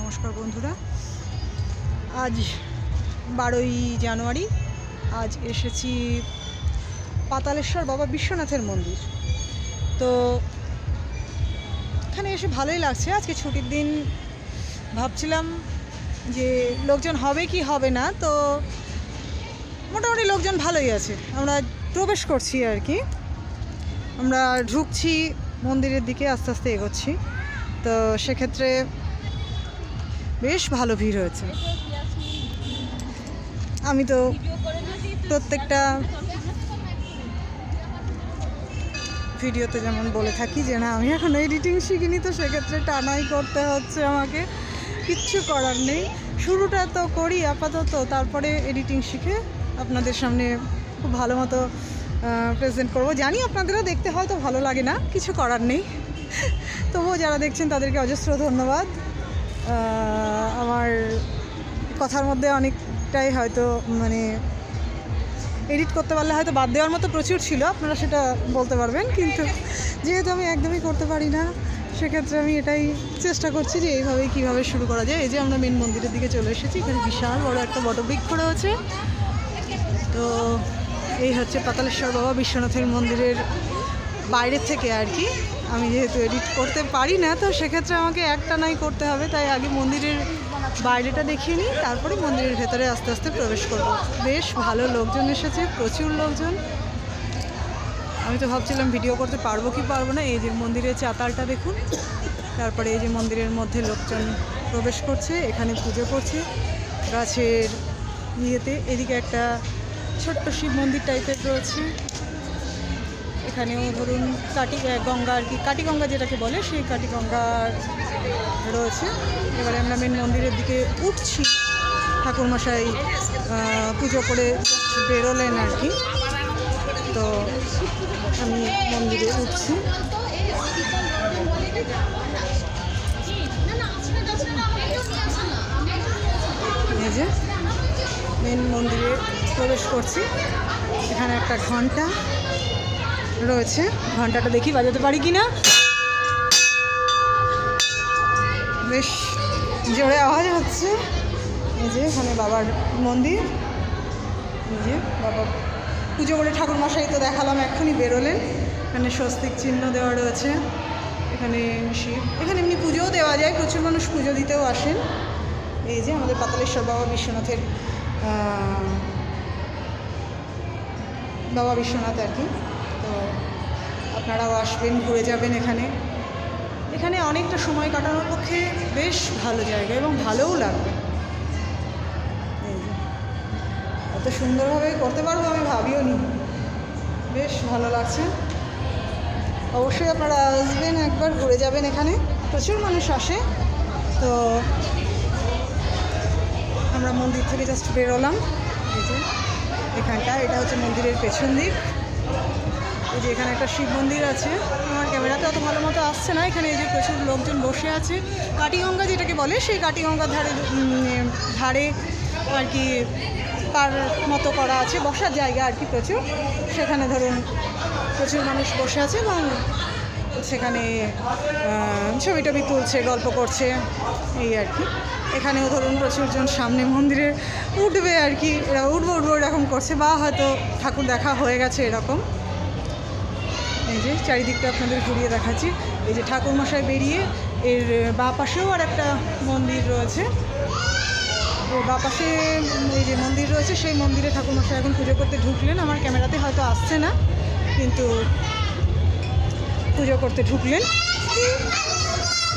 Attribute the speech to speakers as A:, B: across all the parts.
A: নমস্কার বন্ধুরা, আজ 12ই জানুয়ারি। আজ এসেছি পাতালেশ্বর বাবা বিশ্বনাথের মন্দির। তো এখানে এসে ভালোই লাগছে। আজকে ছুটির দিন, ভাবছিলাম যে লোকজন হবে কি হবে না, তো মোটামুটি লোকজন ভালোই আছে। আমরা প্রবেশ করছি আর কি, আমরা ঢুকছি মন্দিরের দিকে, আস্তে আস্তে এগোচ্ছি। তো সেক্ষেত্রে বেশ ভালো ভিড় হয়েছে। আমি তো প্রত্যেকটা ভিডিওতে যেমন বলে থাকি যে না, আমি এখন এডিটিং শিখিনি, তো সেক্ষেত্রে টানাই করতে হচ্ছে আমাকে, কিচ্ছু করার নেই। শুরুটা তো করি আপাতত, তারপরে এডিটিং শিখে আপনাদের সামনে খুব ভালো মতো প্রেজেন্ট করব। জানি আপনাদেরও দেখতে হয়তো ভালো লাগে না, কিছু করার নেই। তবুও যারা দেখছেন তাদেরকে অজস্র ধন্যবাদ। আমার কথার মধ্যে অনেকটাই হয়তো মানে এডিট করতে পারলে হয়তো বাদ দেওয়ার মতো প্রচুর ছিল, আপনারা সেটা বলতে পারবেন। কিন্তু যেহেতু আমি একদমই করতে পারি না, সেক্ষেত্রে আমি এটাই চেষ্টা করছি যে এইভাবেই কীভাবে শুরু করা যায়। এই যে আমরা মেন মন্দিরের দিকে চলে এসেছি, এখানে বিশাল বড় একটা বটবৃক্ষ রয়েছে। তো এই হচ্ছে পাতালেশ্বর বাবা বিশ্বনাথের মন্দিরের বাইরের থেকে আর কি। আমি যেহেতু এডিট করতে পারি না, তো সেক্ষেত্রে আমাকে একটানাই করতে হবে, তাই আগে মন্দিরের বাইরেটা দেখিয়ে নিই, তারপরে মন্দিরের ভেতরে আস্তে আস্তে প্রবেশ করব। বেশ ভালো লোকজন এসেছে, প্রচুর লোকজন। আমি তো ভাবছিলাম ভিডিও করতে পারবো কি পারবো না। এই যে মন্দিরের চাতালটা দেখুন, তারপরে এই যে মন্দিরের মধ্যে লোকজন প্রবেশ করছে, এখানে পুজো করছে গাছের ইয়েতে। এদিকে একটা ছোট্ট শিব মন্দির টাইপের রয়েছে, এখানেও ধরুন গঙ্গা আর কি, কাটিগঙ্গা যেটাকে বলে, সেই কাটিগঙ্গা রয়েছে। এবারে আমরা মেন মন্দিরের দিকে উঠছি। ঠাকুরমশাই পুজো করে বেরোলেন আর কি, তো আমি মন্দিরে উঠছি। এই যে মেন মন্দিরে প্রবেশ করছি। এখানে একটা ঘন্টা রয়েছে, ঘন্টাটা দেখি বাজাতে পারি কি না। বেশ জোরে আওয়াজ হচ্ছে। এই যে এখানে বাবার মন্দির, এই যে বাবা পুজো করে ঠাকুরমশাই তো দেখালাম, এক্ষুনি বেরোলেন। এখানে স্বস্তিক চিহ্ন দেওয়া রয়েছে, এখানে শিব, এখানে এমনি পুজোও দেওয়া যায়, প্রচুর মানুষ পুজো দিতেও আসেন। এই যে আমাদের পাতালেশ্বর বাবা বিশ্বনাথের বাবা বিশ্বনাথ আর কি। তো আপনারাও আসবেন, ঘুরে যাবেন। এখানে অনেকটা সময় কাটানোর পক্ষে বেশ ভালো জায়গা এবং ভালোও লাগবে। এই যে এত সুন্দরভাবে করতে পারবো আমি ভাবিও নি, বেশ ভালো লাগছে। অবশ্যই আপনারা আসবেন, একবার ঘুরে যাবেন। এখানে প্রচুর মানুষ আসে। তো আমরা মন্দির থেকে জাস্ট বেরোলাম। এই যে এখানটা, এটা হচ্ছে মন্দিরের পেছন দিক। এই যে এখানে একটা শিব মন্দির আছে, আমার ক্যামেরাতে অত ভালো মতো আসছে না। এখানে এই যে প্রচুর লোকজন বসে আছে, কাটিগঙ্গা যেটাকে বলে, সেই কাটিগঙ্গার ধারে আর কি পার মতো করা আছে, বসার জায়গা আর কি প্রচুর। সেখানে ধরুন প্রচুর মানুষ বসে আছে এবং সেখানে ছবি টবি তুলছে, গল্প করছে, এই আর কি। এখানেও ধরুন প্রচুরজন সামনে মন্দিরে উঠবে আর কি, এরা উঠবো এরকম করছে, বা হয়তো ঠাকুর দেখা হয়ে গেছে এরকম। এই যে চারিদিকটা আপনাদের ঘুরিয়ে দেখাচ্ছি। এই যে ঠাকুরমশাই বেরিয়ে এর বাঁ পাশেও আর একটা মন্দির রয়েছে, ওর বাঁ পাশে এই যে মন্দির রয়েছে, সেই মন্দিরে ঠাকুরমশাই এখন পুজো করতে ঢুকলেন। আমার ক্যামেরাতে হয়তো আসছে না, কিন্তু পুজো করতে ঢুকলেন।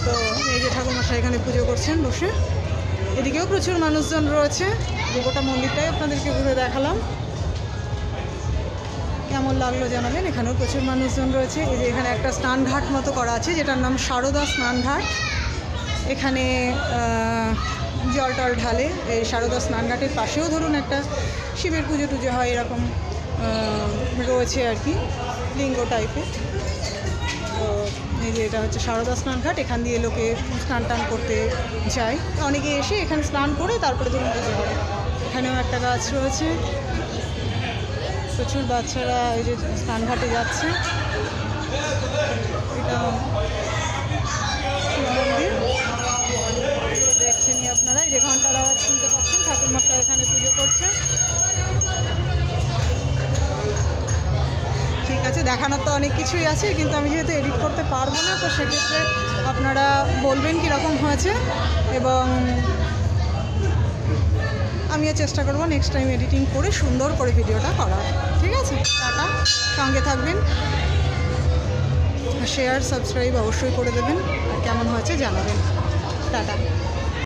A: তো এই যে ঠাকুরমশাই এখানে পুজো করছেন বসে। এদিকেও প্রচুর মানুষজন রয়েছে, যে গোটা মন্দিরটাই আপনাদেরকে ঘুরে দেখালাম। কেমন লাগলো জানাবেন। এখানেও প্রচুর মানুষজন রয়েছে। এই যে এখানে একটা স্নানঘাট মতো করা আছে, যেটার নাম সারদা স্নানঘাট। এখানে জল টল ঢালে। এই সারদা স্নানঘাটের পাশেও ধরুন একটা শিবের পুজো টুজো হয়, এরকম রয়েছে আর কি, লিঙ্গ টাইপের। তো এই যে এটা হচ্ছে সারদা স্নানঘাট, এখান দিয়ে লোকে স্নান টান করতে যায়। অনেকে এসে এখানে স্নান করে তারপরে ধরুন পুজো করে। এখানেও একটা গাছ রয়েছে, প্রচুর বাচ্চারা এই যে স্নানঘাটে যাচ্ছে। এটা শিব মন্দির দেখছেন। দেখানোর তো অনেক কিছুই আছে, কিন্তু আমি যেহেতু এডিট করতে পারবো না, তো সেক্ষেত্রে আপনারা বলবেন কীরকম হয়েছে, এবং আমিও চেষ্টা করবো নেক্সট টাইম এডিটিং করে সুন্দর করে ভিডিওটা করার। ঠিক আছে, টাটা, সঙ্গে থাকবেন, শেয়ার সাবস্ক্রাইব অবশ্যই করে দেবেন, আর কেমন হয়েছে জানাবেন। টাটা।